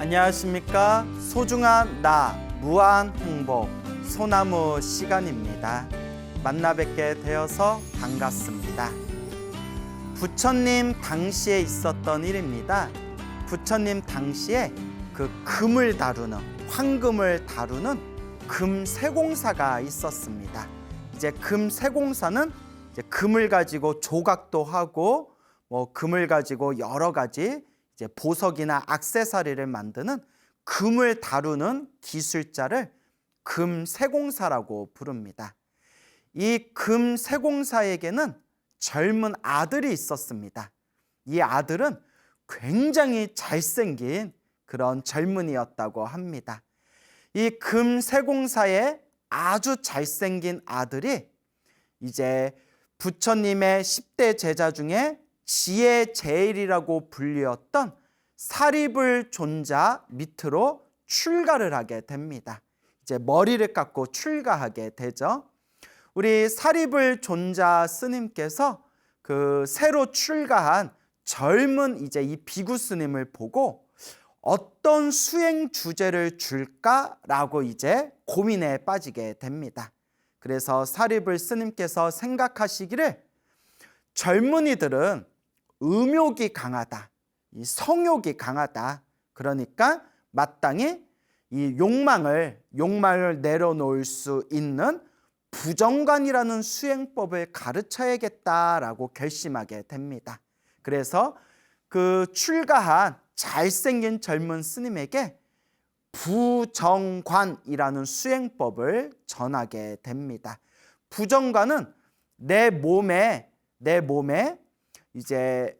안녕하십니까. 소중한 나 무한 행복 소나무 시간입니다. 만나 뵙게 되어서 반갑습니다. 부처님 당시에 있었던 일입니다. 부처님 당시에 그 금을 다루는, 황금을 다루는 금세공사가 있었습니다. 이제 금세공사는 이제 금을 가지고 조각도 하고 금을 가지고 여러 가지 이제 보석이나 액세서리를 만드는 금을 다루는 기술자를 금세공사라고 부릅니다. 이 금세공사에게는 젊은 아들이 있었습니다. 이 아들은 굉장히 잘생긴 그런 젊은이였다고 합니다. 이 금세공사의 아주 잘생긴 아들이 이제 부처님의 10대 제자 중에 지혜 제일이라고 불리었던 사리불 존자 밑으로 출가를 하게 됩니다. 이제 머리를 깎고 출가하게 되죠. 우리 사리불 존자 스님께서 그 새로 출가한 젊은 이제 이 비구 스님을 보고 어떤 수행 주제를 줄까라고 이제 고민에 빠지게 됩니다. 그래서 사리불 스님께서 생각하시기를 젊은이들은 음욕이 강하다, 이 성욕이 강하다. 그러니까 마땅히 이 욕망을 내려놓을 수 있는 부정관이라는 수행법을 가르쳐야겠다라고 결심하게 됩니다. 그래서 그 출가한 잘생긴 젊은 스님에게 부정관이라는 수행법을 전하게 됩니다. 부정관은 내 몸에 이제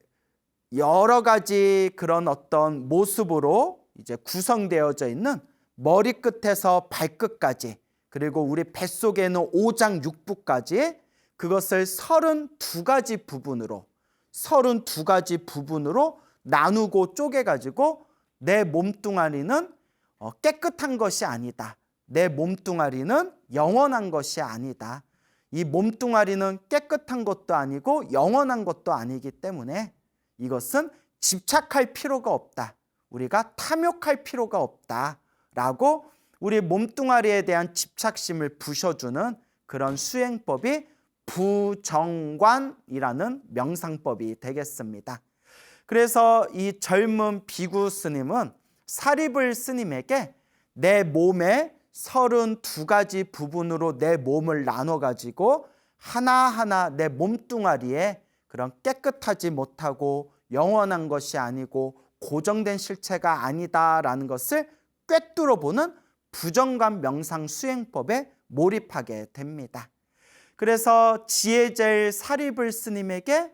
여러 가지 그런 어떤 모습으로 이제 구성되어져 있는 머리끝에서 발끝까지, 그리고 우리 뱃속에 있는 오장육부까지, 그것을 32가지 부분으로 나누고 쪼개가지고 내 몸뚱아리는 깨끗한 것이 아니다, 내 몸뚱아리는 영원한 것이 아니다, 이 몸뚱아리는 깨끗한 것도 아니고 영원한 것도 아니기 때문에 이것은 집착할 필요가 없다, 우리가 탐욕할 필요가 없다라고 우리 몸뚱아리에 대한 집착심을 부셔주는 그런 수행법이 부정관이라는 명상법이 되겠습니다. 그래서 이 젊은 비구 스님은 사리불 스님에게 내 몸에 32가지 부분으로 내 몸을 나눠가지고 하나하나 내 몸뚱아리에 그런 깨끗하지 못하고 영원한 것이 아니고 고정된 실체가 아니다라는 것을 꿰뚫어보는 부정관 명상 수행법에 몰입하게 됩니다. 그래서 지혜제일 사리불 스님에게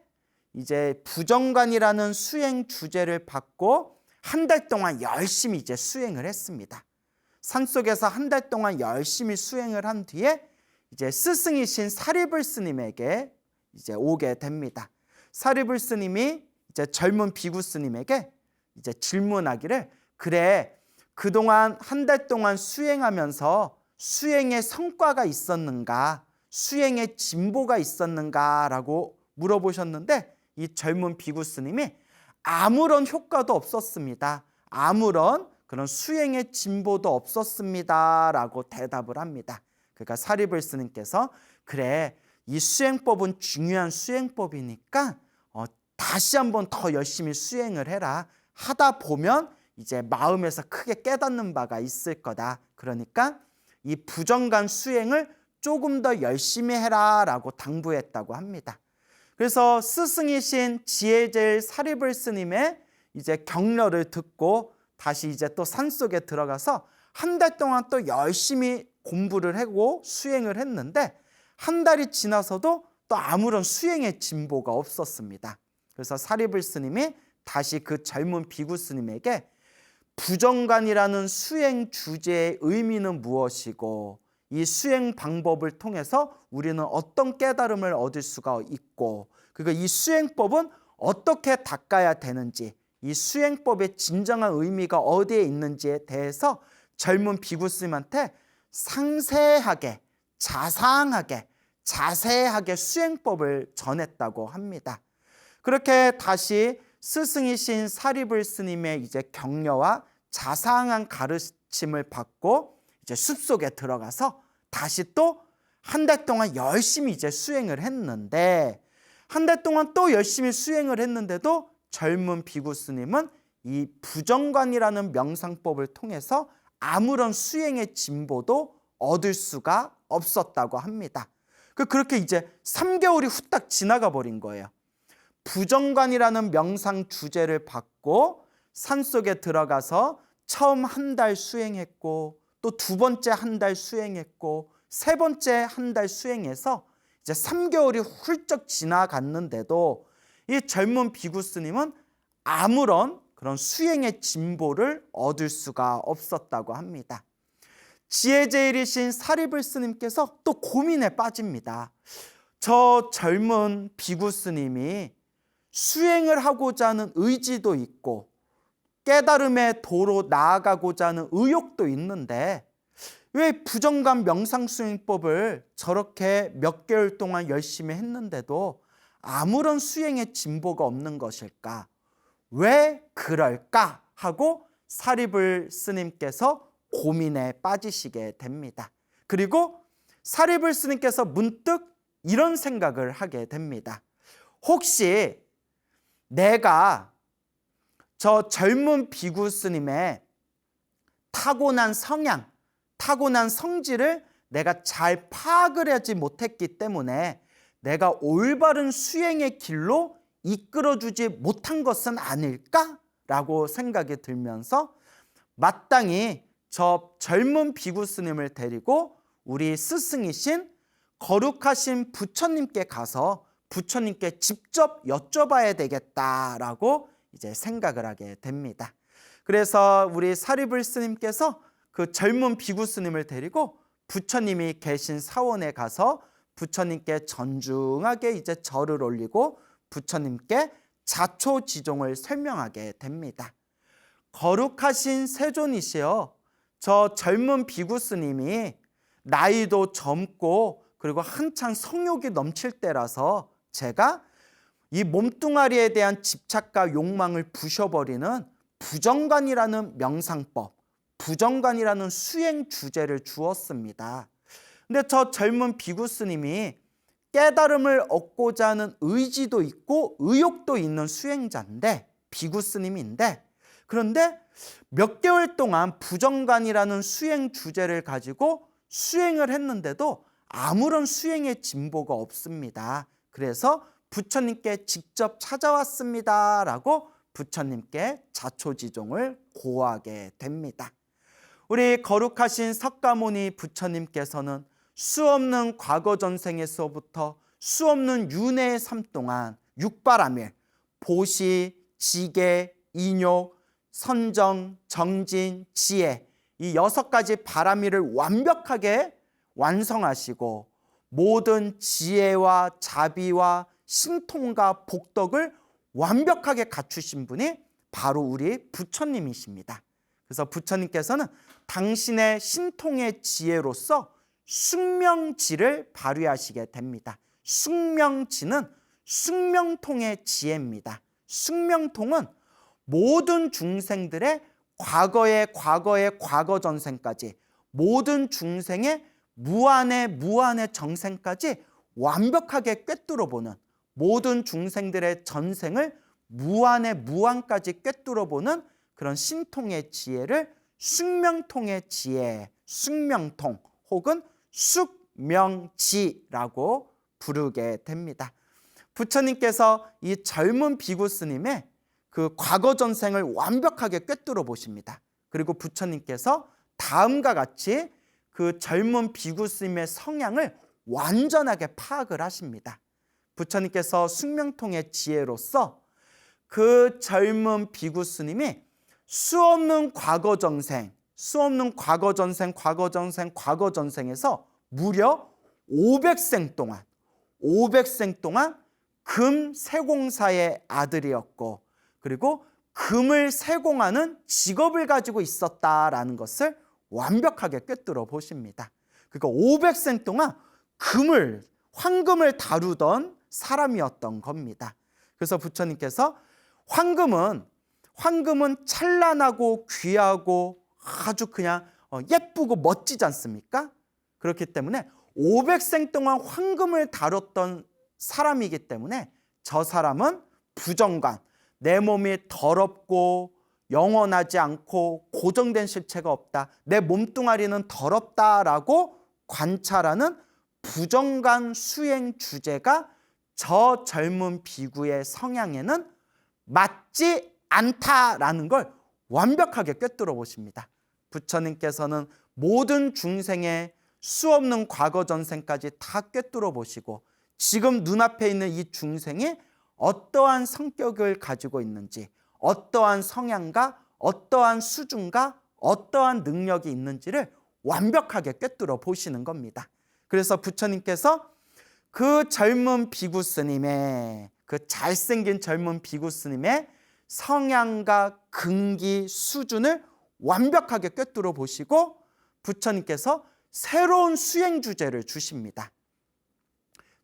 이제 부정관이라는 수행 주제를 받고 한 달 동안 열심히 이제 수행을 했습니다. 산속에서 한 달 동안 열심히 수행을 한 뒤에 이제 스승이신 사리불 스님에게 이제 오게 됩니다. 사리불 스님이 이제 젊은 비구 스님에게 이제 질문하기를, 그래, 그동안 한 달 동안 수행하면서 수행의 성과가 있었는가, 수행의 진보가 있었는가라고 물어보셨는데, 이 젊은 비구 스님이 아무런 효과도 없었습니다, 아무런 그런 수행의 진보도 없었습니다 라고 대답을 합니다. 그러니까 사리불 스님께서 그래, 이 수행법은 중요한 수행법이니까 다시 한번 더 열심히 수행을 해라, 하다 보면 이제 마음에서 크게 깨닫는 바가 있을 거다, 그러니까 이 부정관 수행을 조금 더 열심히 해라 라고 당부했다고 합니다. 그래서 스승이신 지혜제일 사리불 스님의 이제 격려를 듣고 다시 이제 또 산속에 들어가서 한 달 동안 또 열심히 공부를 하고 수행을 했는데 한 달이 지나서도 또 아무런 수행의 진보가 없었습니다. 그래서 사리불 스님이 다시 그 젊은 비구 스님에게 부정관이라는 수행 주제의 의미는 무엇이고, 이 수행 방법을 통해서 우리는 어떤 깨달음을 얻을 수가 있고, 그리고 이 수행법은 어떻게 닦아야 되는지, 이 수행법의 진정한 의미가 어디에 있는지에 대해서 젊은 비구 스님한테 상세하게, 자세하게 수행법을 전했다고 합니다. 그렇게 다시 스승이신 사리불 스님의 이제 격려와 자상한 가르침을 받고 이제 숲속에 들어가서 다시 또 한 달 동안 열심히 이제 수행을 했는데, 한 달 동안 또 열심히 수행을 했는데도 젊은 비구 스님은 이 부정관이라는 명상법을 통해서 아무런 수행의 진보도 얻을 수가 없었다고 합니다. 그렇게 이제 3개월이 후딱 지나가 버린 거예요. 부정관이라는 명상 주제를 받고 산속에 들어가서 처음 한 달 수행했고, 또 두 번째 한 달 수행했고, 세 번째 한 달 수행해서 이제 3개월이 훌쩍 지나갔는데도 이 젊은 비구 스님은 아무런 그런 수행의 진보를 얻을 수가 없었다고 합니다. 지혜제일이신 사리불 스님께서 또 고민에 빠집니다. 저 젊은 비구 스님이 수행을 하고자 하는 의지도 있고 깨달음의 도로 나아가고자 하는 의욕도 있는데 왜 부정관 명상수행법을 저렇게 몇 개월 동안 열심히 했는데도 아무런 수행의 진보가 없는 것일까? 왜 그럴까? 하고 사리불 스님께서 고민에 빠지시게 됩니다. 그리고 사리불 스님께서 문득 이런 생각을 하게 됩니다. 혹시 내가 저 젊은 비구 스님의 타고난 성향, 타고난 성질을 내가 잘 파악을 하지 못했기 때문에 내가 올바른 수행의 길로 이끌어주지 못한 것은 아닐까라고 생각이 들면서 마땅히 저 젊은 비구 스님을 데리고 우리 스승이신 거룩하신 부처님께 가서 부처님께 직접 여쭤봐야 되겠다라고 이제 생각을 하게 됩니다. 그래서 우리 사리불 스님께서 그 젊은 비구 스님을 데리고 부처님이 계신 사원에 가서 부처님께 전중하게 이제 절을 올리고 부처님께 자초지종을 설명하게 됩니다. 거룩하신 세존이시여, 저 젊은 비구 스님이 나이도 젊고 그리고 한창 성욕이 넘칠 때라서 제가 이 몸뚱아리에 대한 집착과 욕망을 부셔버리는 부정관이라는 명상법, 부정관이라는 수행 주제를 주었습니다. 근데 저 젊은 비구 스님이 깨달음을 얻고자 하는 의지도 있고 의욕도 있는 수행자인데, 비구 스님인데, 그런데 몇 개월 동안 부정관이라는 수행 주제를 가지고 수행을 했는데도 아무런 수행의 진보가 없습니다. 그래서 부처님께 직접 찾아왔습니다 라고 부처님께 자초지종을 고하게 됩니다. 우리 거룩하신 석가모니 부처님께서는 수없는 과거 전생에서부터 수없는 윤회의 삶 동안 육바라밀, 보시, 지계, 인욕, 선정, 정진, 지혜, 이 6가지 바라밀을 완벽하게 완성하시고 모든 지혜와 자비와 신통과 복덕을 완벽하게 갖추신 분이 바로 우리 부처님이십니다. 그래서 부처님께서는 당신의 신통의 지혜로서 숙명지를 발휘하시게 됩니다. 숙명지는 숙명통의 지혜입니다. 숙명통은 모든 중생들의 과거 전생까지 모든 중생의 무한의 정생까지 완벽하게 꿰뚫어보는, 모든 중생들의 전생을 무한까지 꿰뚫어보는 그런 신통의 지혜를 숙명통의 지혜, 숙명통 혹은 숙명지라고 부르게 됩니다. 부처님께서 이 젊은 비구 스님의 그 과거 전생을 완벽하게 꿰뚫어 보십니다. 그리고 부처님께서 다음과 같이 그 젊은 비구 스님의 성향을 완전하게 파악을 하십니다. 부처님께서 숙명통의 지혜로서 그 젊은 비구 스님이 수없는 과거 전생에서 무려 500생 동안 금 세공사의 아들이었고, 그리고 금을 세공하는 직업을 가지고 있었다라는 것을 완벽하게 꿰뚫어 보십니다. 그러니까 500생 동안 황금을 다루던 사람이었던 겁니다. 그래서 부처님께서 황금은 황금은 찬란하고 귀하고 아주 그냥 예쁘고 멋지지 않습니까? 그렇기 때문에 500생 동안 황금을 다뤘던 사람이기 때문에 저 사람은 부정관, 내 몸이 더럽고 영원하지 않고 고정된 실체가 없다, 내 몸뚱아리는 더럽다라고 관찰하는 부정관 수행 주제가 저 젊은 비구의 성향에는 맞지 않다라는 걸 완벽하게 꿰뚫어 보십니다. 부처님께서는 모든 중생의 수없는 과거 전생까지 다 꿰뚫어 보시고 지금 눈앞에 있는 이 중생이 어떠한 성격을 가지고 있는지, 어떠한 성향과 어떠한 수준과 어떠한 능력이 있는지를 완벽하게 꿰뚫어 보시는 겁니다. 그래서 부처님께서 그 젊은 비구 스님의, 그 잘생긴 젊은 비구 스님의 성향과 근기 수준을 완벽하게 꿰뚫어 보시고 부처님께서 새로운 수행 주제를 주십니다.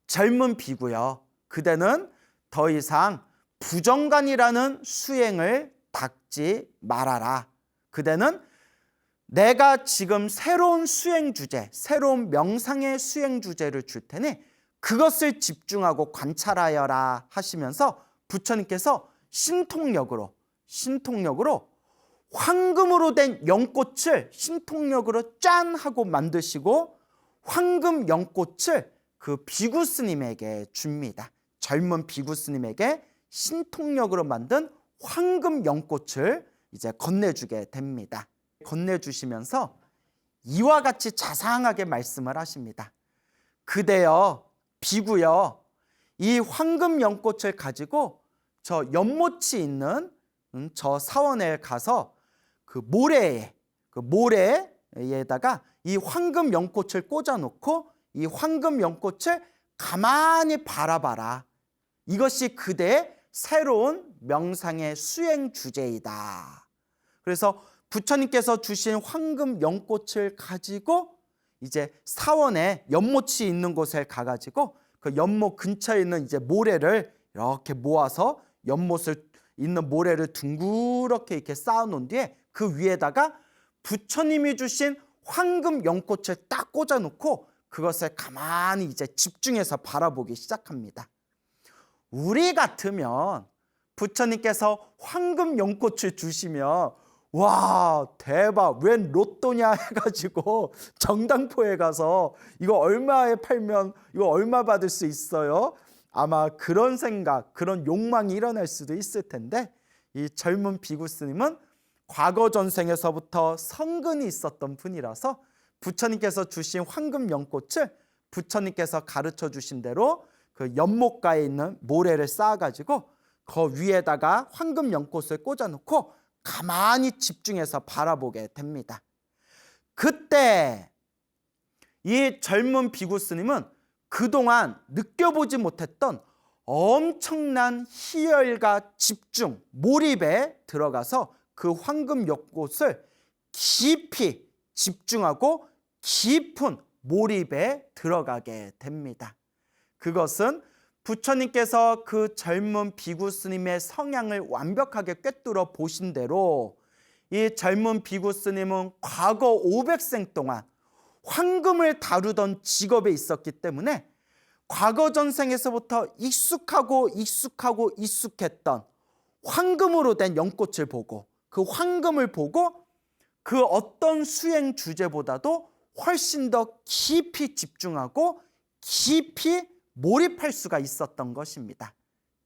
젊은 비구여, 그대는 더 이상 부정관이라는 수행을 닦지 말아라. 그대는 내가 지금 새로운 수행 주제, 새로운 명상의 수행 주제를 줄 테니 그것을 집중하고 관찰하여라 하시면서 부처님께서 신통력으로 황금으로 된 연꽃을 신통력으로 짠 하고 만드시고 황금 연꽃을 그 비구 스님에게 줍니다. 젊은 비구 스님에게 신통력으로 만든 황금 연꽃을 이제 건네주게 됩니다. 건네주시면서 이와 같이 자상하게 말씀을 하십니다. 그대여, 비구여, 이 황금 연꽃을 가지고 저 연못이 있는 저 사원에 가서 그 모래에다가 이 황금 연꽃을 꽂아놓고 이 황금 연꽃을 가만히 바라봐라. 이것이 그대의 새로운 명상의 수행 주제이다. 그래서 부처님께서 주신 황금 연꽃을 가지고 이제 사원에 연못이 있는 곳에 가가지고 그 연못 근처에 있는 이제 모래를 이렇게 모아서 연못을 있는 모래를 둥그렇게 이렇게 쌓아놓은 뒤에 그 위에다가 부처님이 주신 황금 연꽃을 딱 꽂아놓고 그것을 가만히 이제 집중해서 바라보기 시작합니다. 우리 같으면 부처님께서 황금 연꽃을 주시면 와, 대박, 웬 로또냐 해가지고 정당포에 가서 이거 얼마에 팔면 이거 얼마 받을 수 있어요? 아마 그런 생각, 그런 욕망이 일어날 수도 있을 텐데 이 젊은 비구 스님은 과거 전생에서부터 성근이 있었던 분이라서 부처님께서 주신 황금 연꽃을 부처님께서 가르쳐 주신 대로 그 연못가에 있는 모래를 쌓아가지고 그 위에다가 황금 연꽃을 꽂아놓고 가만히 집중해서 바라보게 됩니다. 그때 이 젊은 비구 스님은 그동안 느껴보지 못했던 엄청난 희열과 집중, 몰입에 들어가서 그 황금 연꽃을 깊이 집중하고 깊은 몰입에 들어가게 됩니다. 그것은 부처님께서 그 젊은 비구 스님의 성향을 완벽하게 꿰뚫어 보신 대로 이 젊은 비구 스님은 과거 500생 동안 황금을 다루던 직업에 있었기 때문에 과거 전생에서부터 익숙했던 황금으로 된 연꽃을 보고 그 황금을 보고 그 어떤 수행 주제보다도 훨씬 더 깊이 집중하고 깊이 몰입할 수가 있었던 것입니다.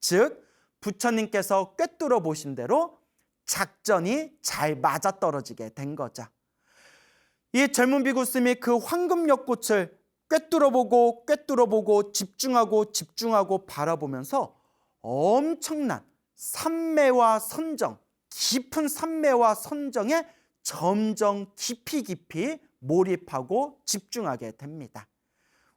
즉 부처님께서 꿰뚫어 보신 대로 작전이 잘 맞아떨어지게 된 거죠. 이 젊은 비구 스님이 그 황금 연꽃을 꿰뚫어 보고 집중하고 바라보면서 엄청난 산매와 선정, 깊은 산매와 선정에 점점 깊이 몰입하고 집중하게 됩니다.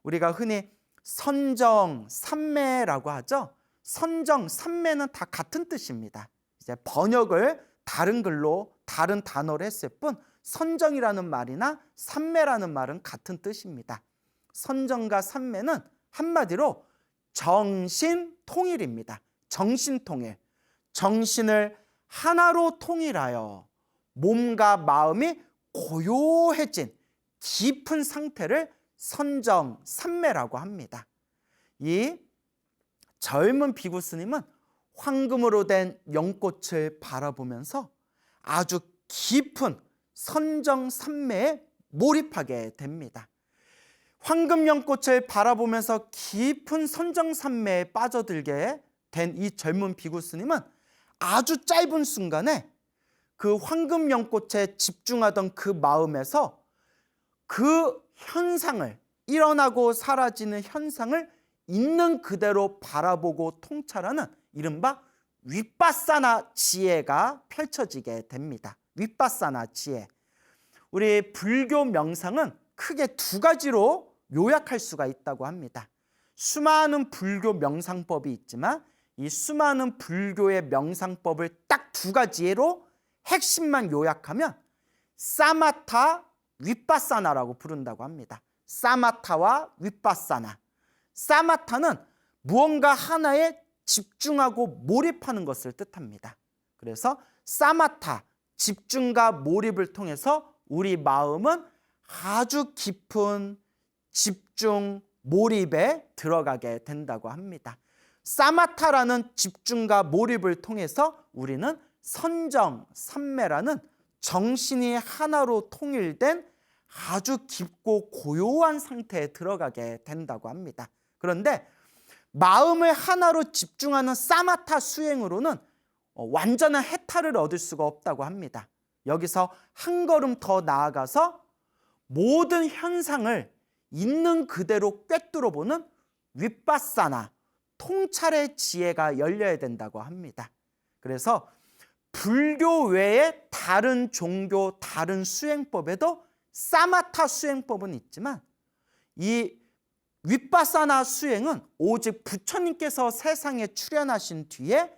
우리가 흔히 선정, 산매라고 하죠. 선정, 산매는 다 같은 뜻입니다. 이제 번역을 다른 글로 다른 단어로 했을 뿐 선정이라는 말이나 산매라는 말은 같은 뜻입니다. 선정과 산매는 한마디로 정신통일입니다. 정신통일. 정신을 하나로 통일하여 몸과 마음이 고요해진 깊은 상태를 선정삼매라고 합니다. 이 젊은 비구 스님은 황금으로 된 연꽃을 바라보면서 아주 깊은 선정삼매에 몰입하게 됩니다. 황금 연꽃을 바라보면서 깊은 선정삼매에 빠져들게 된 이 젊은 비구 스님은 아주 짧은 순간에 그 황금 연꽃에 집중하던 그 마음에서 그 현상을, 일어나고 사라지는 현상을 있는 그대로 바라보고 통찰하는 이른바 윗바사나 지혜가 펼쳐지게 됩니다. 윗바사나 지혜. 우리 불교 명상은 크게 두 가지로 요약할 수가 있다고 합니다. 수많은 불교 명상법이 있지만 이 수많은 불교의 명상법을 딱 두 가지로 핵심만 요약하면 사마타, 윗바사나라고 부른다고 합니다. 사마타와 윗바사나. 사마타는 무언가 하나에 집중하고 몰입하는 것을 뜻합니다. 그래서 사마타, 집중과 몰입을 통해서 우리 마음은 아주 깊은 집중, 몰입에 들어가게 된다고 합니다. 사마타라는 집중과 몰입을 통해서 우리는 선정삼매라는 정신이 하나로 통일된 아주 깊고 고요한 상태에 들어가게 된다고 합니다. 그런데 마음을 하나로 집중하는 사마타 수행으로는 완전한 해탈을 얻을 수가 없다고 합니다. 여기서 한 걸음 더 나아가서 모든 현상을 있는 그대로 꿰뚫어 보는 윗바사나, 통찰의 지혜가 열려야 된다고 합니다. 그래서 불교 외에 다른 종교, 다른 수행법에도 사마타 수행법은 있지만 이 윗바사나 수행은 오직 부처님께서 세상에 출현하신 뒤에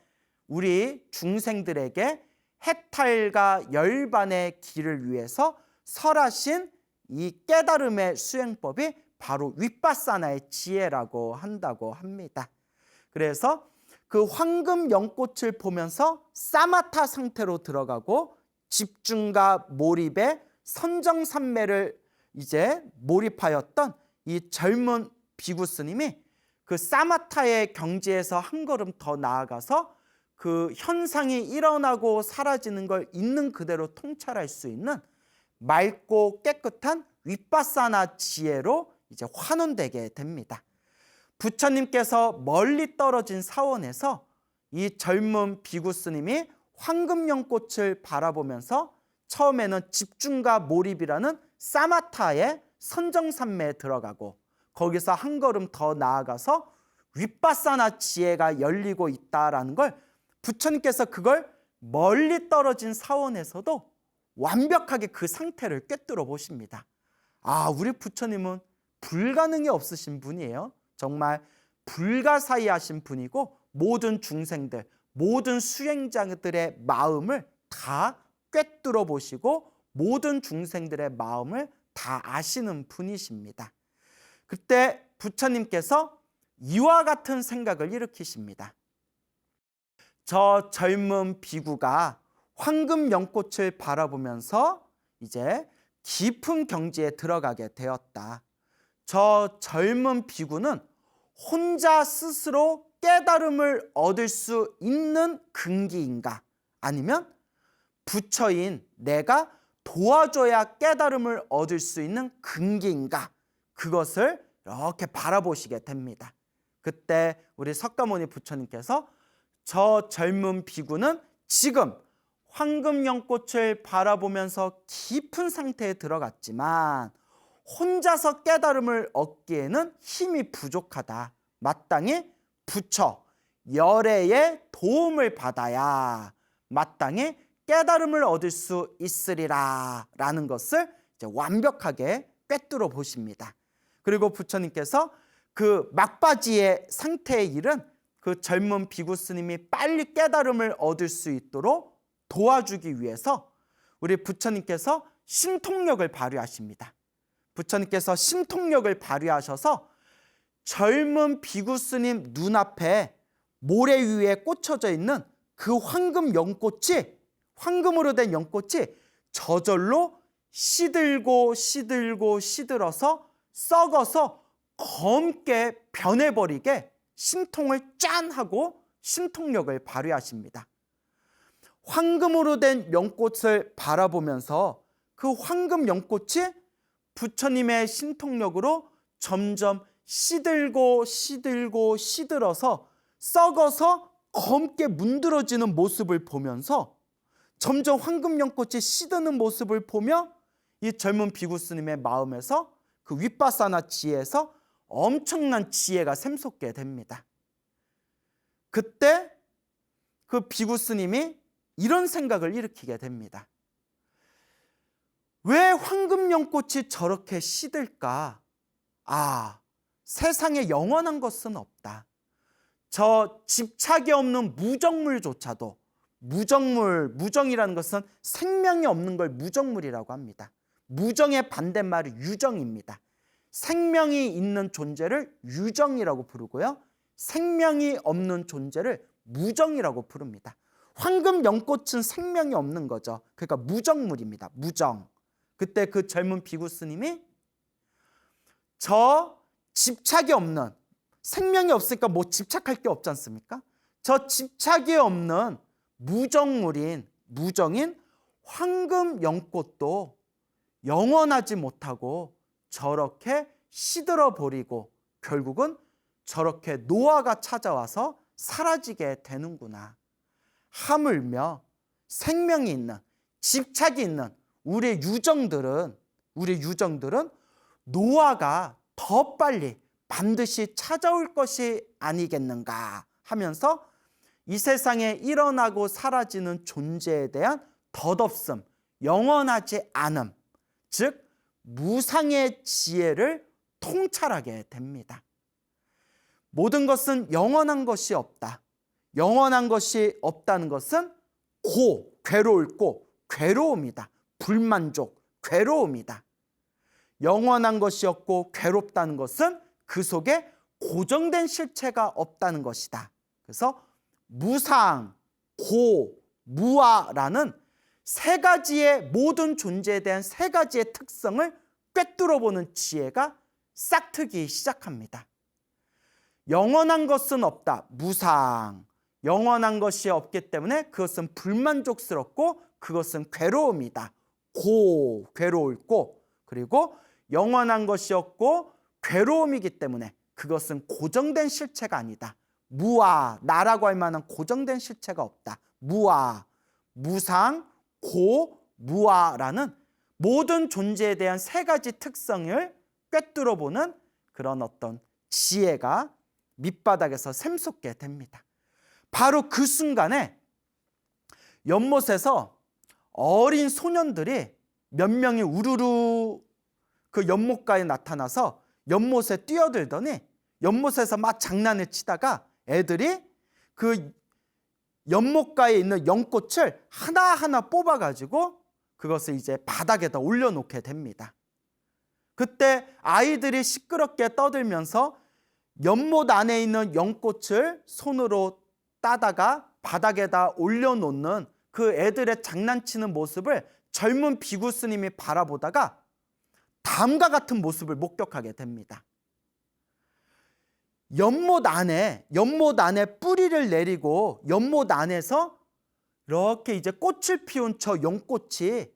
우리 중생들에게 해탈과 열반의 길을 위해서 설하신 이 깨달음의 수행법이 바로 윗바사나의 지혜라고 한다고 합니다. 그래서 그 황금 연꽃을 보면서 사마타 상태로 들어가고 집중과 몰입에 선정삼매를 이제 몰입하였던 이 젊은 비구 스님이 그 사마타의 경지에서 한 걸음 더 나아가서 그 현상이 일어나고 사라지는 걸 있는 그대로 통찰할 수 있는 맑고 깨끗한 윗바사나 지혜로 이제 환원되게 됩니다. 부처님께서 멀리 떨어진 사원에서 이 젊은 비구 스님이 황금 연꽃을 바라보면서 처음에는 집중과 몰입이라는 사마타의 선정삼매에 들어가고 거기서 한 걸음 더 나아가서 윗바사나 지혜가 열리고 있다라는 걸 부처님께서 그걸 멀리 떨어진 사원에서도 완벽하게 그 상태를 꿰뚫어 보십니다. 아, 우리 부처님은 불가능이 없으신 분이에요. 정말 불가사의하신 분이고 모든 중생들, 모든 수행자들의 마음을 다 꿰뚫어 보시고 모든 중생들의 마음을 다 아시는 분이십니다. 그때 부처님께서 이와 같은 생각을 일으키십니다. 저 젊은 비구가 황금 연꽃을 바라보면서 이제 깊은 경지에 들어가게 되었다. 저 젊은 비구는 혼자 스스로 깨달음을 얻을 수 있는 근기인가? 아니면 부처인 내가 도와줘야 깨달음을 얻을 수 있는 근기인가? 그것을 이렇게 바라보시게 됩니다. 그때 우리 석가모니 부처님께서 저 젊은 비구는 지금 황금 연꽃을 바라보면서 깊은 상태에 들어갔지만 혼자서 깨달음을 얻기에는 힘이 부족하다. 마땅히 부처, 열애의 도움을 받아야 마땅히 깨달음을 얻을 수 있으리라 라는 것을 이제 완벽하게 꿰뚫어 보십니다. 그리고 부처님께서 그 막바지의 상태에 이른 그 젊은 비구 스님이 빨리 깨달음을 얻을 수 있도록 도와주기 위해서 우리 부처님께서 신통력을 발휘하십니다. 부처님께서 신통력을 발휘하셔서 젊은 비구 스님 눈앞에 모래 위에 꽂혀져 있는 그 황금으로 된 연꽃이 저절로 시들어서 썩어서 검게 변해버리게 심통을 짠 하고 심통력을 발휘하십니다. 황금으로 된 연꽃을 바라보면서 그 황금 연꽃이 부처님의 심통력으로 점점 시들어서 썩어서 검게 문드러지는 모습을 보면서 점점 황금 연꽃이 시드는 모습을 보며 이 젊은 비구 스님의 마음에서 그 윗바사나 지혜에서 엄청난 지혜가 샘솟게 됩니다. 그때 그 비구 스님이 이런 생각을 일으키게 됩니다. 왜 황금 연꽃이 저렇게 시들까? 세상에 영원한 것은 없다. 저 집착이 없는 무정물조차도, 무정이라는 것은 생명이 없는 걸 무정물이라고 합니다. 무정의 반대말이 유정입니다. 생명이 있는 존재를 유정이라고 부르고요, 생명이 없는 존재를 무정이라고 부릅니다. 황금 연꽃은 생명이 없는 거죠. 그러니까 무정물입니다. 무정. 그때 그 젊은 비구 스님이 저 집착이 없는, 생명이 없으니까 뭐 집착할 게 없지 않습니까? 저 집착이 없는 무정인 황금 연꽃도 영원하지 못하고 저렇게 시들어 버리고 결국은 저렇게 노화가 찾아와서 사라지게 되는구나. 하물며 생명이 있는, 집착이 있는 우리 유정들은 노화가 더 빨리 반드시 찾아올 것이 아니겠는가 하면서 이 세상에 일어나고 사라지는 존재에 대한 덧없음, 영원하지 않음, 즉 무상의 지혜를 통찰하게 됩니다. 모든 것은 영원한 것이 없다. 영원한 것이 없다는 것은 괴로울 괴로움이다. 불만족, 괴로움이다. 영원한 것이 없고 괴롭다는 것은 그 속에 고정된 실체가 없다는 것이다. 그래서 무상, 무아라는 세 가지의 모든 존재에 대한 세 가지의 특성을 꿰뚫어보는 지혜가 싹트기 시작합니다. 영원한 것은 없다. 무상. 영원한 것이 없기 때문에 그것은 불만족스럽고 그것은 괴로움이다. 괴로울 그리고 영원한 것이 없고 괴로움이기 때문에 그것은 고정된 실체가 아니다. 무아, 나라고 할 만한 고정된 실체가 없다. 무아, 무상, 무아라는 모든 존재에 대한 세 가지 특성을 꿰뚫어보는 그런 어떤 지혜가 밑바닥에서 샘솟게 됩니다. 바로 그 순간에 연못에서 어린 소년들이 몇 명이 우르르 그 연못가에 나타나서 연못에 뛰어들더니 연못에서 막 장난을 치다가 애들이 그 연못가에 있는 연꽃을 하나하나 뽑아가지고 그것을 이제 바닥에다 올려놓게 됩니다. 그때 아이들이 시끄럽게 떠들면서 연못 안에 있는 연꽃을 손으로 따다가 바닥에다 올려놓는 그 애들의 장난치는 모습을 젊은 비구 스님이 바라보다가 다음과 같은 모습을 목격하게 됩니다. 연못 안에 뿌리를 내리고 연못 안에서 이렇게 이제 꽃을 피운 저 연꽃이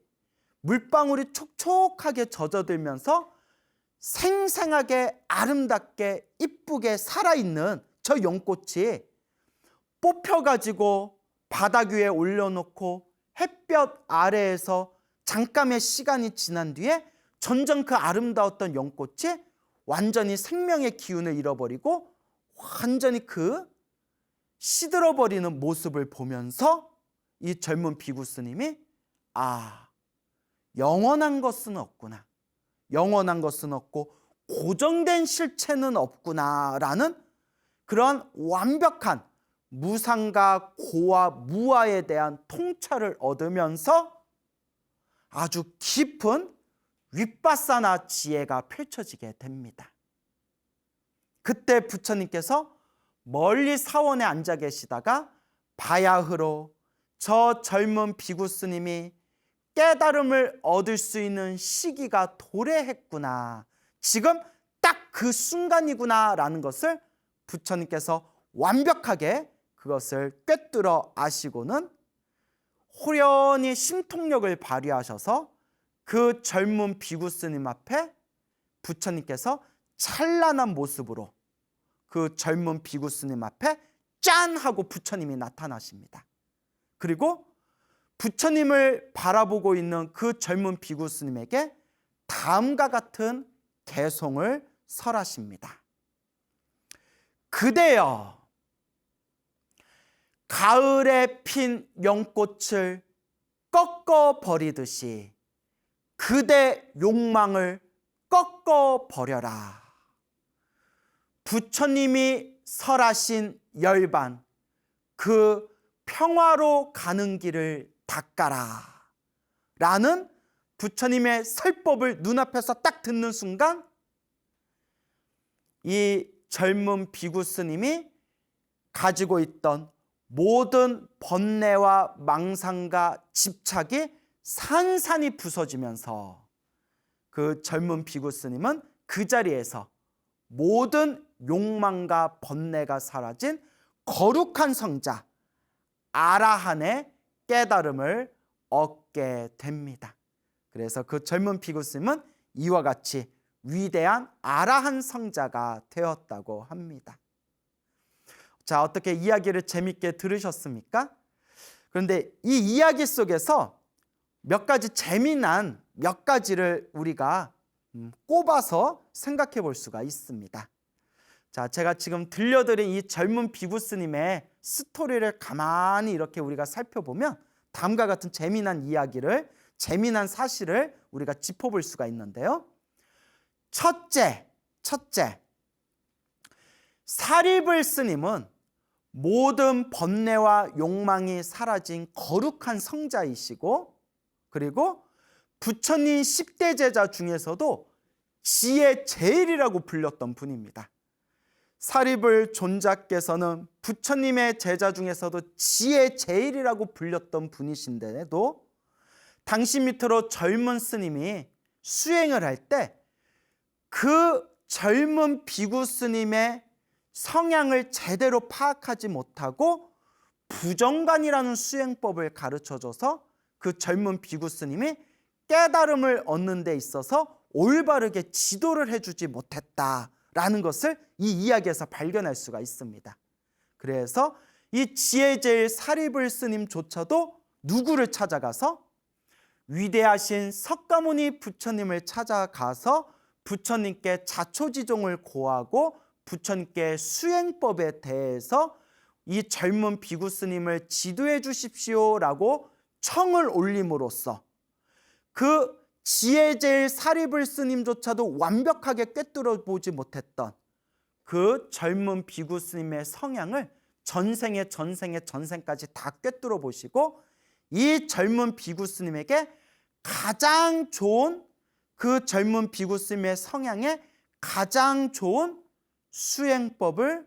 물방울이 촉촉하게 젖어들면서 생생하게 아름답게 이쁘게 살아있는 저 연꽃이 뽑혀가지고 바닥 위에 올려놓고 햇볕 아래에서 잠깐의 시간이 지난 뒤에 점점 그 아름다웠던 연꽃이 완전히 생명의 기운을 잃어버리고 완전히 그 시들어버리는 모습을 보면서 이 젊은 비구 스님이 영원한 것은 없구나. 영원한 것은 없고 고정된 실체는 없구나라는 그러한 완벽한 무상과 고와 무아에 대한 통찰을 얻으면서 아주 깊은 윗바사나 지혜가 펼쳐지게 됩니다. 그때 부처님께서 멀리 사원에 앉아 계시다가 바야흐로 저 젊은 비구 스님이 깨달음을 얻을 수 있는 시기가 도래했구나. 지금 딱 그 순간이구나 라는 것을 부처님께서 완벽하게 그것을 꿰뚫어 아시고는 호련히 심통력을 발휘하셔서 그 젊은 비구 스님 앞에 부처님께서 찬란한 모습으로 그 젊은 비구 스님 앞에 짠 하고 부처님이 나타나십니다. 그리고 부처님을 바라보고 있는 그 젊은 비구 스님에게 다음과 같은 개송을 설하십니다. 그대여, 가을에 핀 연꽃을 꺾어 버리듯이 그대 욕망을 꺾어 버려라. 부처님이 설하신 열반, 그 평화로 가는 길을 닦아라 라는 부처님의 설법을 눈앞에서 딱 듣는 순간 이 젊은 비구 스님이 가지고 있던 모든 번뇌와 망상과 집착이 산산이 부서지면서 그 젊은 비구 스님은 그 자리에서 모든 욕망과 번뇌가 사라진 거룩한 성자 아라한의 깨달음을 얻게 됩니다. 그래서 그 젊은 비구 스님은 이와 같이 위대한 아라한 성자가 되었다고 합니다. 자, 어떻게 이야기를 재밌게 들으셨습니까? 그런데 이 이야기 속에서 몇 가지 재미난 몇 가지를 우리가 꼽아서 생각해 볼 수가 있습니다. 자, 제가 지금 들려드린 이 젊은 비구 스님의 스토리를 가만히 이렇게 우리가 살펴보면 다음과 같은 재미난 이야기를, 재미난 사실을 우리가 짚어볼 수가 있는데요. 첫째, 사리불 스님은 모든 번뇌와 욕망이 사라진 거룩한 성자이시고, 그리고 부처님 10대 제자 중에서도 지혜 제일이라고 불렸던 분입니다. 사리불 존자께서는 부처님의 제자 중에서도 지혜 제일이라고 불렸던 분이신데도 당시 밑으로 젊은 스님이 수행을 할 때 그 젊은 비구 스님의 성향을 제대로 파악하지 못하고 부정관이라는 수행법을 가르쳐줘서 그 젊은 비구 스님이 깨달음을 얻는 데 있어서 올바르게 지도를 해주지 못했다라는 것을 이 이야기에서 발견할 수가 있습니다. 그래서 이 지혜제일 사리불 스님조차도 누구를 찾아가서 위대하신 석가모니 부처님을 찾아가서 부처님께 자초지종을 고하고 부처님께 수행법에 대해서 이 젊은 비구 스님을 지도해 주십시오라고 청을 올림으로써 그 지혜제일 사리불 스님조차도 완벽하게 꿰뚫어 보지 못했던 그 젊은 비구 스님의 성향을 전생까지 다 꿰뚫어 보시고 이 젊은 비구 스님에게 가장 좋은, 그 젊은 비구 스님의 성향에 가장 좋은 수행법을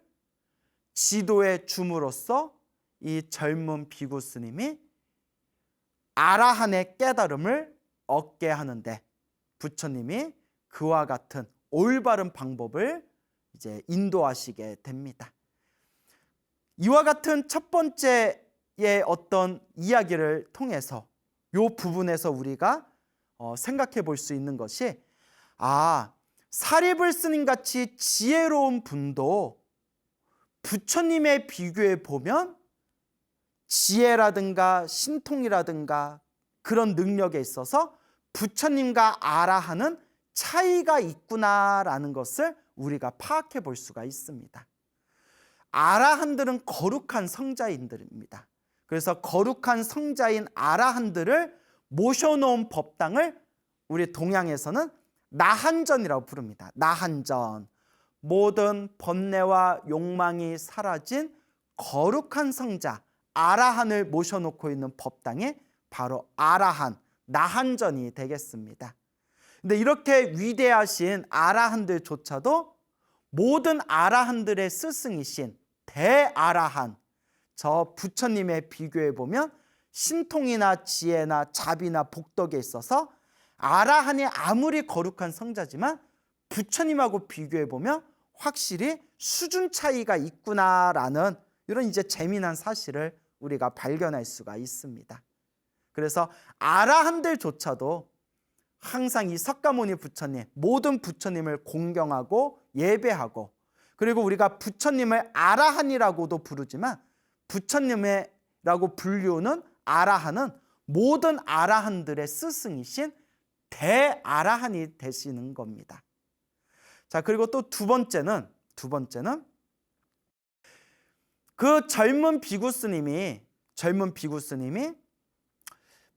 지도해 줌으로써 이 젊은 비구 스님이 아라한의 깨달음을 얻게 하는데 부처님이 그와 같은 올바른 방법을 이제 인도하시게 됩니다. 이와 같은 첫 번째의 어떤 이야기를 통해서 이 부분에서 우리가 생각해 볼 수 있는 것이, 사리불 스님 같이 지혜로운 분도 부처님에 비교해 보면 지혜라든가 신통이라든가 그런 능력에 있어서 부처님과 아라한은 차이가 있구나라는 것을 우리가 파악해 볼 수가 있습니다. 아라한들은 거룩한 성자인들입니다. 그래서 거룩한 성자인 아라한들을 모셔놓은 법당을 우리 동양에서는 나한전이라고 부릅니다. 나한전. 모든 번뇌와 욕망이 사라진 거룩한 성자 아라한을 모셔놓고 있는 법당이 바로 아라한, 나한전이 되겠습니다. 근데 이렇게 위대하신 아라한들조차도 모든 아라한들의 스승이신 대아라한, 저 부처님에 비교해 보면 신통이나 지혜나 자비나 복덕에 있어서 아라한이 아무리 거룩한 성자지만 부처님하고 비교해 보면 확실히 수준 차이가 있구나라는 이런 이제 재미난 사실을 우리가 발견할 수가 있습니다. 그래서 아라한들조차도 항상 이 석가모니 부처님, 모든 부처님을 공경하고 예배하고, 그리고 우리가 부처님을 아라한이라고도 부르지만 부처님이라고 불리우는 아라한은 모든 아라한들의 스승이신 대아라한이 되시는 겁니다. 자, 그리고 또 두 번째는 그 젊은 비구 스님이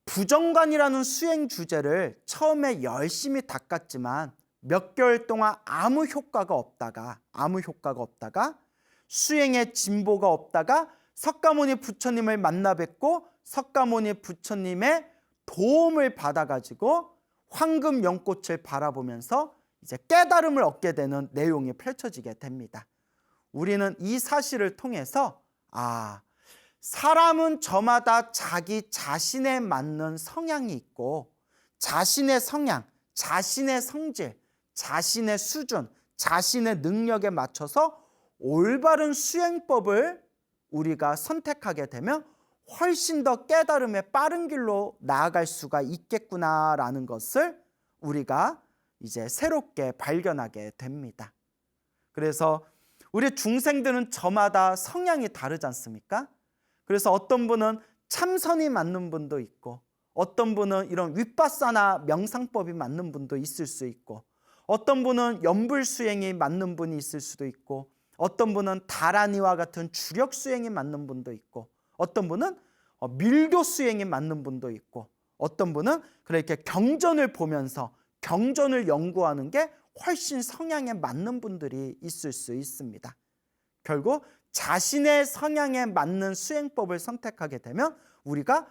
부정관이라는 수행 주제를 처음에 열심히 닦았지만 몇 개월 동안 아무 효과가 없다가 수행에 진보가 없다가 석가모니 부처님을 만나 뵙고 석가모니 부처님의 도움을 받아가지고 황금 연꽃을 바라보면서 이제 깨달음을 얻게 되는 내용이 펼쳐지게 됩니다. 우리는 이 사실을 통해서 사람은 저마다 자기 자신에 맞는 성향이 있고 자신의 성향, 자신의 성질, 자신의 수준, 자신의 능력에 맞춰서 올바른 수행법을 우리가 선택하게 되면 훨씬 더 깨달음의 빠른 길로 나아갈 수가 있겠구나라는 것을 우리가 이제 새롭게 발견하게 됩니다. 그래서 우리 중생들은 저마다 성향이 다르지 않습니까? 그래서 어떤 분은 참선이 맞는 분도 있고, 어떤 분은 이런 윗바사나 명상법이 맞는 분도 있을 수 있고, 어떤 분은 연불수행이 맞는 분이 있을 수도 있고, 어떤 분은 다라니와 같은 주력 수행이 맞는 분도 있고, 어떤 분은 밀도 수행이 맞는 분도 있고, 어떤 분은 그렇게 경전을 보면서 경전을 연구하는 게 훨씬 성향에 맞는 분들이 있을 수 있습니다. 결국 자신의 성향에 맞는 수행법을 선택하게 되면 우리가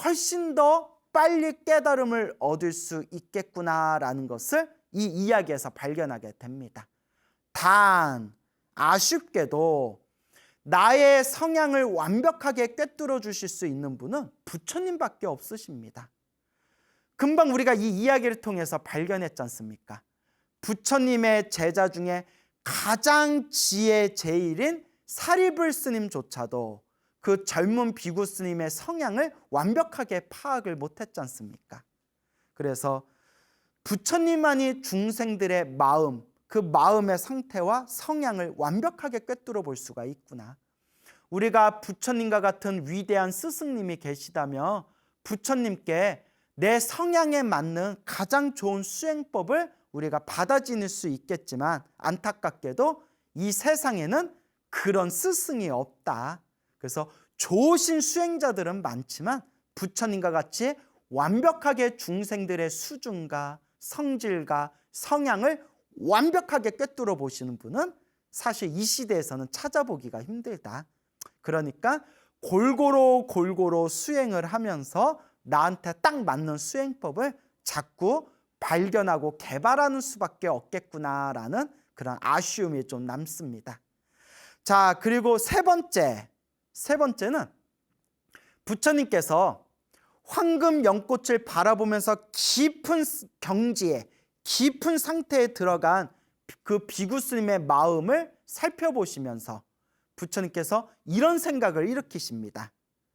훨씬 더 빨리 깨달음을 얻을 수 있겠구나라는 것을 이 이야기에서 발견하게 됩니다. 단 아쉽게도 나의 성향을 완벽하게 꿰뚫어 주실 수 있는 분은 부처님밖에 없으십니다. 금방 우리가 이 이야기를 통해서 발견했지 않습니까? 부처님의 제자 중에 가장 지혜 제일인 사리불 스님조차도 그 젊은 비구 스님의 성향을 완벽하게 파악을 못했지 않습니까? 그래서 부처님만이 중생들의 마음, 그 마음의 상태와 성향을 완벽하게 꿰뚫어 볼 수가 있구나. 우리가 부처님과 같은 위대한 스승님이 계시다면 부처님께 내 성향에 맞는 가장 좋은 수행법을 우리가 받아지닐 수 있겠지만 안타깝게도 이 세상에는 그런 스승이 없다. 그래서 좋으신 수행자들은 많지만 부처님과 같이 완벽하게 중생들의 수준과 성질과 성향을 완벽하게 꿰뚫어 보시는 분은 사실 이 시대에서는 찾아보기가 힘들다. 그러니까 골고루 수행을 하면서 나한테 딱 맞는 수행법을 자꾸 발견하고 개발하는 수밖에 없겠구나라는 그런 아쉬움이 좀 남습니다. 자, 그리고 세 번째는 부처님께서 황금 연꽃을 바라보면서 깊은 경지에, 깊은 상태에 들어간 그 비구 스님의 마음을 살펴보시면서 부처님께서 이런 생각을 일으키십니다.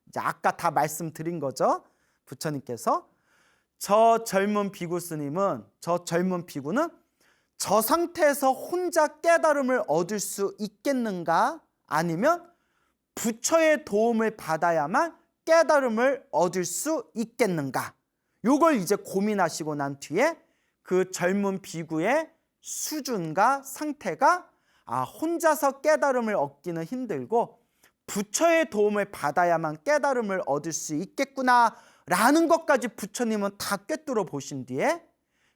이제 아까 다 말씀드린 거죠. 부처님께서 저 젊은 비구는 저 상태에서 혼자 깨달음을 얻을 수 있겠는가? 아니면 부처의 도움을 받아야만 깨달음을 얻을 수 있겠는가? 요걸 이제 고민하시고 난 뒤에 그 젊은 비구의 수준과 상태가 혼자서 깨달음을 얻기는 힘들고 부처의 도움을 받아야만 깨달음을 얻을 수 있겠구나라는 것까지 부처님은 다 꿰뚫어 보신 뒤에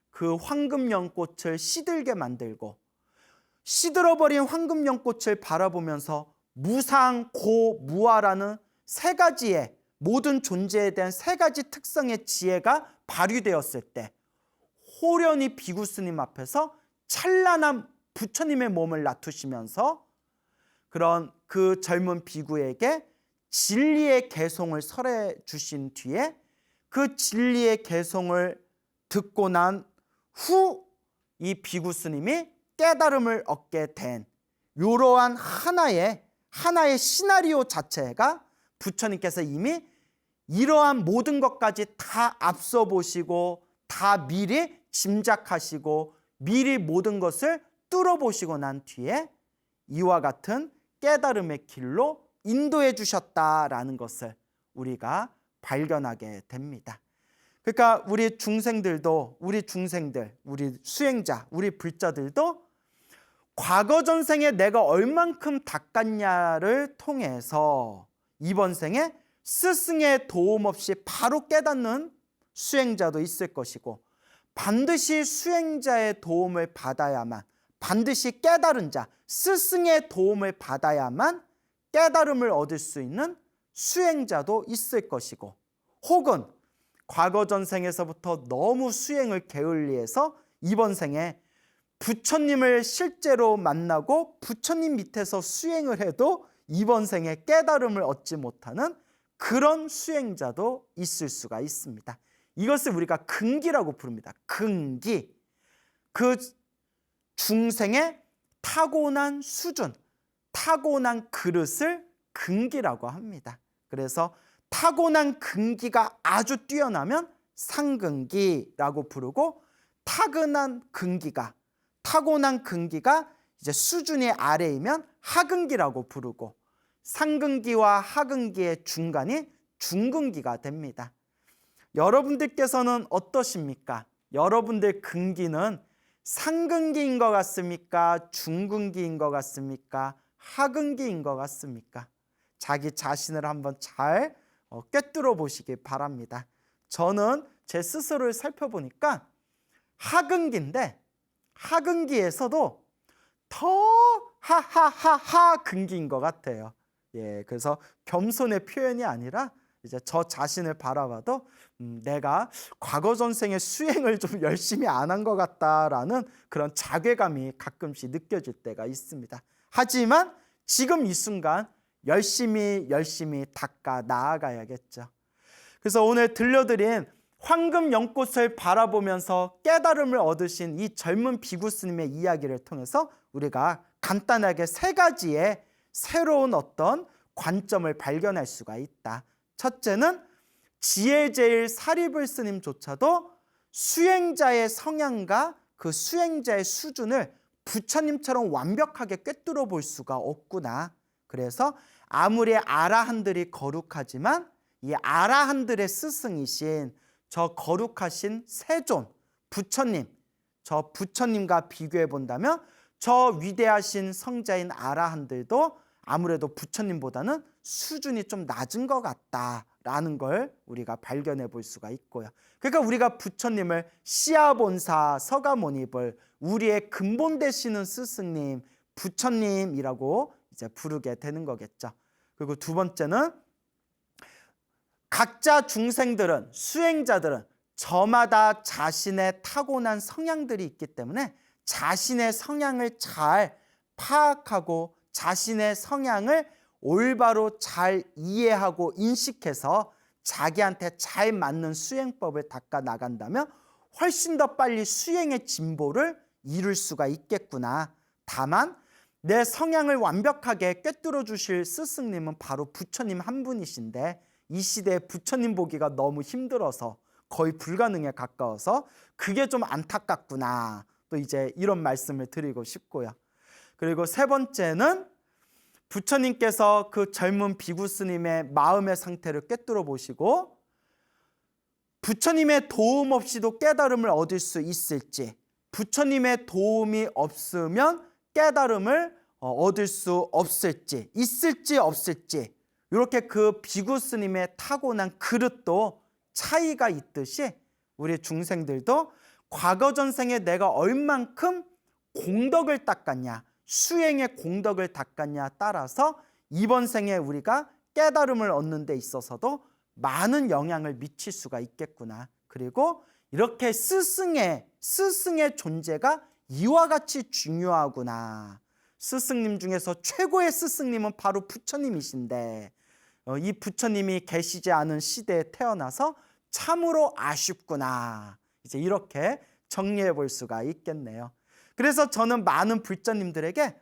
그 황금연꽃을 시들게 만들고 시들어버린 황금연꽃을 바라보면서 무상, 고, 무아라는 세 가지의 모든 존재에 대한 세 가지 특성의 지혜가 발휘되었을 때 호련히 비구 스님 앞에서 찬란한 부처님의 몸을 놔두시면서 그런 그 젊은 비구에게 진리의 개송을 설해 주신 뒤에 그 진리의 개송을 듣고 난 후 이 비구 스님이 깨달음을 얻게 된 이러한 하나의 시나리오 자체가 부처님께서 이미 이러한 모든 것까지 다 앞서 보시고 다 미리 짐작하시고 미리 모든 것을 뚫어보시고 난 뒤에 이와 같은 깨달음의 길로 인도해 주셨다라는 것을 우리가 발견하게 됩니다. 그러니까 우리 중생들, 우리 수행자, 우리 불자들도 과거 전생에 내가 얼만큼 닦았냐를 통해서 이번 생에 스승의 도움 없이 바로 깨닫는 수행자도 있을 것이고, 반드시 수행자의 도움을 받아야만, 반드시 깨달은 자, 스승의 도움을 받아야만 깨달음을 얻을 수 있는 수행자도 있을 것이고, 혹은 과거 전생에서부터 너무 수행을 게을리해서 이번 생에 부처님을 실제로 만나고 부처님 밑에서 수행을 해도 이번 생에 깨달음을 얻지 못하는 그런 수행자도 있을 수가 있습니다. 이것을 우리가 근기라고 부릅니다. 근기. 그 중생의 타고난 수준, 타고난 그릇을 근기라고 합니다. 그래서 타고난 근기가 아주 뛰어나면 상근기라고 부르고, 타고난 근기가 이제 수준이 아래이면 하근기라고 부르고, 상근기와 하근기의 중간이 중근기가 됩니다. 여러분들께서는 어떠십니까? 여러분들 근기는 상근기인 것 같습니까? 중근기인 것 같습니까? 하근기인 것 같습니까? 자기 자신을 한번 잘 꿰뚫어 보시기 바랍니다. 저는 제 스스로를 살펴보니까 하근기인데, 하근기에서도 더 하하하하 근기인 것 같아요. 그래서 겸손의 표현이 아니라 이제 저 자신을 바라봐도 내가 과거 전생의 수행을 좀 열심히 안 한 것 같다라는 그런 자괴감이 가끔씩 느껴질 때가 있습니다. 하지만 지금 이 순간 열심히 닦아 나아가야겠죠. 그래서 오늘 들려드린 황금 연꽃을 바라보면서 깨달음을 얻으신 이 젊은 비구 스님의 이야기를 통해서 우리가 간단하게 세 가지의 새로운 어떤 관점을 발견할 수가 있다. 첫째는 지혜제일 사리불 스님조차도 수행자의 성향과 그 수행자의 수준을 부처님처럼 완벽하게 꿰뚫어 볼 수가 없구나. 그래서 아무리 아라한들이 거룩하지만 이 아라한들의 스승이신 저 거룩하신 세존 부처님, 저 부처님과 비교해 본다면 저 위대하신 성자인 아라한들도 아무래도 부처님보다는 수준이 좀 낮은 것 같다라는 걸 우리가 발견해 볼 수가 있고요. 그러니까 우리가 부처님을 시아본사 서가모니불, 우리의 근본 되시는 스승님, 부처님이라고 이제 부르게 되는 거겠죠. 그리고 두 번째는 각자 중생들은, 수행자들은 저마다 자신의 타고난 성향들이 있기 때문에 자신의 성향을 잘 파악하고 자신의 성향을 올바로 잘 이해하고 인식해서 자기한테 잘 맞는 수행법을 닦아 나간다면 훨씬 더 빨리 수행의 진보를 이룰 수가 있겠구나. 다만 내 성향을 완벽하게 꿰뚫어 주실 스승님은 바로 부처님 한 분이신데, 이 시대에 부처님 보기가 너무 힘들어서 거의 불가능에 가까워서 그게 좀 안타깝구나. 또 이제 이런 말씀을 드리고 싶고요. 그리고 세 번째는 부처님께서 그 젊은 비구 스님의 마음의 상태를 꿰뚫어 보시고 부처님의 도움 없이도 깨달음을 얻을 수 있을지, 부처님의 도움이 없으면 깨달음을 얻을 수 없을지, 있을지 없을지, 이렇게 그 비구 스님의 타고난 그릇도 차이가 있듯이 우리 중생들도 과거 전생에 내가 얼만큼 공덕을 닦았냐, 수행의 공덕을 닦았냐 따라서 이번 생에 우리가 깨달음을 얻는 데 있어서도 많은 영향을 미칠 수가 있겠구나. 그리고 이렇게 스승의 존재가 이와 같이 중요하구나. 스승님 중에서 최고의 스승님은 바로 부처님이신데 이 부처님이 계시지 않은 시대에 태어나서 참으로 아쉽구나. 이제 이렇게 정리해 볼 수가 있겠네요. 그래서 저는 많은 불자님들에게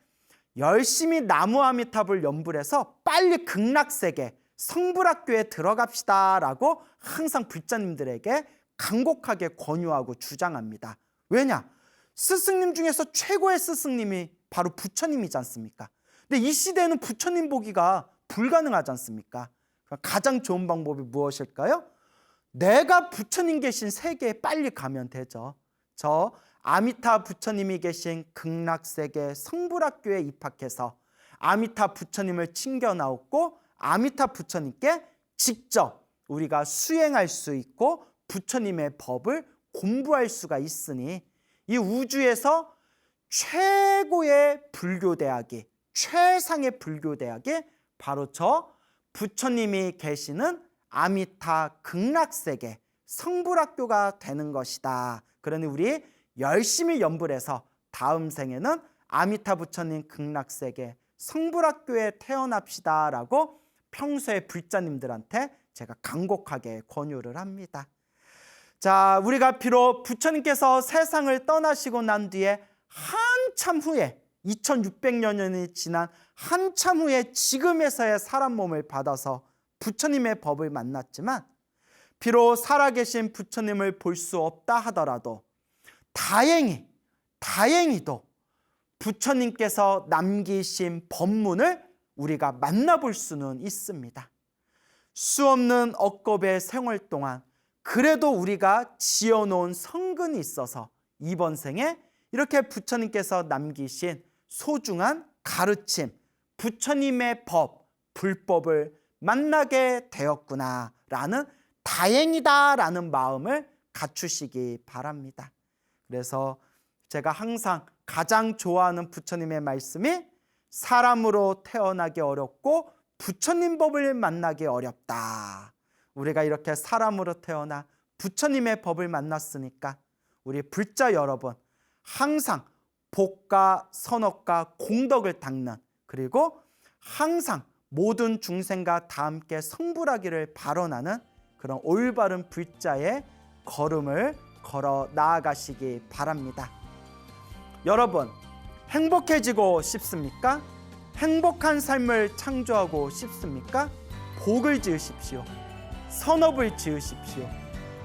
열심히 나무아미탑을 연불 해서 빨리 극락세계 성불학교에 들어갑시다라고 항상 불자님들에게 간곡하게 권유하고 주장합니다. 왜냐? 스승님 중에서 최고의 스승님이 바로 부처님이지 않습니까? 근데 이 시대에는 부처님 보기가 불가능하지 않습니까? 가장 좋은 방법이 무엇일까요? 내가 부처님 계신 세계에 빨리 가면 되죠. 저 아미타 부처님이 계신 극락세계 성불학교에 입학해서 아미타 부처님을 챙겨 나왔고 아미타 부처님께 직접 우리가 수행할 수 있고 부처님의 법을 공부할 수가 있으니 이 우주에서 최고의 불교대학이, 최상의 불교대학이 바로 저 부처님이 계시는 아미타 극락세계 성불학교가 되는 것이다. 그러니 우리 열심히 연불해서 다음 생에는 아미타 부처님 극락세계 성불학교에 태어납시다 라고 평소에 불자님들한테 제가 간곡하게 권유를 합니다. 자, 우리가 비록 부처님께서 세상을 떠나시고 난 뒤에 한참 후에 2600년이 지난 한참 후에 지금에서의 사람 몸을 받아서 부처님의 법을 만났지만 비록 살아계신 부처님을 볼 수 없다 하더라도 다행히도 부처님께서 남기신 법문을 우리가 만나볼 수는 있습니다. 수없는 억겁의 생활 동안 그래도 우리가 지어놓은 성근이 있어서 이번 생에 이렇게 부처님께서 남기신 소중한 가르침, 부처님의 법, 불법을 만나게 되었구나라는 다행이다라는 마음을 갖추시기 바랍니다. 그래서 제가 항상 가장 좋아하는 부처님의 말씀이 사람으로 태어나기 어렵고 부처님 법을 만나기 어렵다. 우리가 이렇게 사람으로 태어나 부처님의 법을 만났으니까 우리 불자 여러분 항상 복과 선업과 공덕을 닦는, 그리고 항상 모든 중생과 다 함께 성불하기를 발언하는 그런 올바른 불자의 걸음을 걸어 나아가시기 바랍니다. 여러분, 행복해지고 싶습니까? 행복한 삶을 창조하고 싶습니까? 복을 지으십시오. 선업을 지으십시오.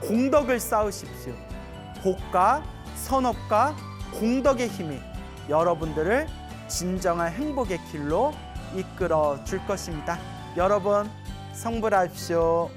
공덕을 쌓으십시오. 복과 선업과 공덕의 힘이 여러분들을 진정한 행복의 길로 이끌어 줄 것입니다. 여러분, 성불하십시오.